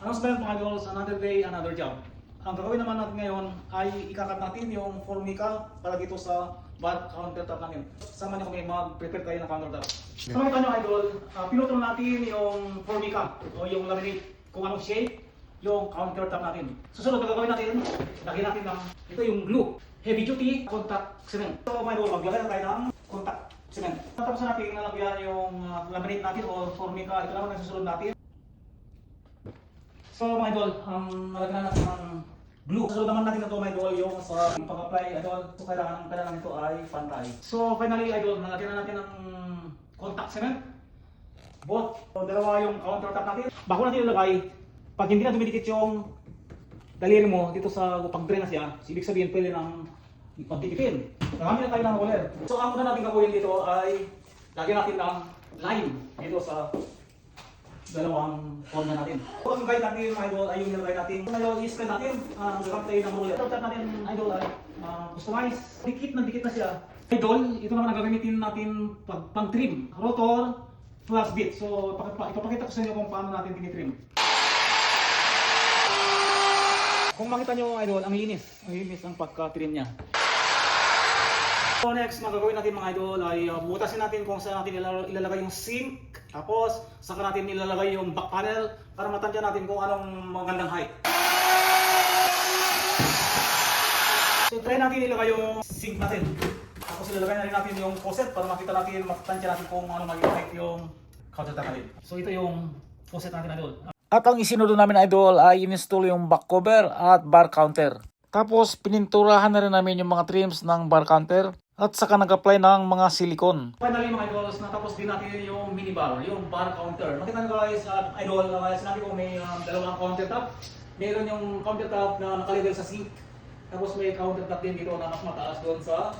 Ano sa mga idols, another day, another job. Ang gagawin naman natin ngayon ay ikakat natin yung formica para dito sa bar countertop namin. Sama niyo kami mag-prepare tayo ng countertop. So makita nyo idol, pinutol natin yung formica o yung laminate kung anong shape yung countertop natin. Susunod na gagawin natin, lagyan natin ng ito yung glue, heavy duty contact cement. So mga idol, maglagay na tayo ng contact cement. Tapos natin nalagyan yung laminate natin o formica, ito naman ang susunod natin. So mga idol, nalagyan natin ng glue. Susunod naman natin ito mga idol yung sa pag-apply idol. So kailangan ito ay pantay. So finally idol, nalagyan na natin ng contact cement. Both. So, dalawa yung countertop natin. Bago natin ilagay, pag hindi na dumidikit yung daliri mo dito sa pag-drain na siya, ibig sabihin pwede nang pagdikitin. Nagamit na tayo ng roller. So ang una natin gagawin dito ay lagyan natin ng line dito sa dalawang corner natin. So ang guide natin mga idol ay yung nilagay natin. Ngayon i-spread natin, gagamit tayo ng roller. Countertop natin idol ay customize. Dikit na siya. Idol, ito naman ang gagamitin natin pang-trim. Rotor plus bit. So ipapakita ko sa inyo kung paano natin tinitrim. Kung makita nyo idol, ang linis ang pagka-trim niya. So next, magagawin natin mga idol ay butasin natin kung saan natin ilalagay yung sink. Tapos saka natin ilalagay yung back panel para matansya natin kung anong magandang height. So try natin ilagay yung sink natin. Tapos ilalagay na rin natin yung faucet para makita natin, matansya natin kung anong magiging height yung countertop natin. So ito yung faucet natin idol. At ang isinunod namin idol ay in-install yung back cover at bar counter. Tapos pininturahan na rin namin yung mga trims ng bar counter at saka nag-apply ng mga silicone. Finally mga idols, natapos din natin yung minibar, yung bar counter. Makita nyo guys, idol, sinabi ko may dalawang countertop. Meron yung countertop na nakalagay sa sink. Tapos may countertop din dito na mas mataas doon sa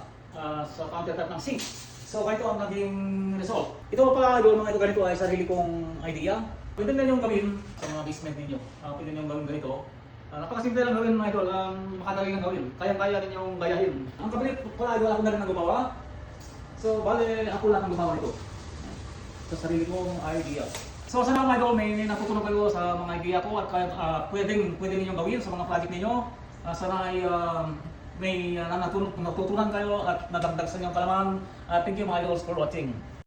countertop ng sink. So ganito ang naging result. Ito pa idol, mga ito ganito ay sarili kong idea. Pwede na yung gawin sa mga basement ninyo. Pwede nyo gawin ganito. Napakasimple lang gawin mga idol, makadali lang gawin. Kaya rin yung gayahin. Ang kabinet pala idol, ako na rin ang gumawa. So bale, ako lang ang gumawa nito. Sa sarili kong idea. So sana mga idol, may natutunan kayo sa mga idea ko at pwede ninyong gawin sa mga project ninyo. Sana ay may natutunan kayo at nadagdag sa inyong kalaman. Thank you mga idols for watching.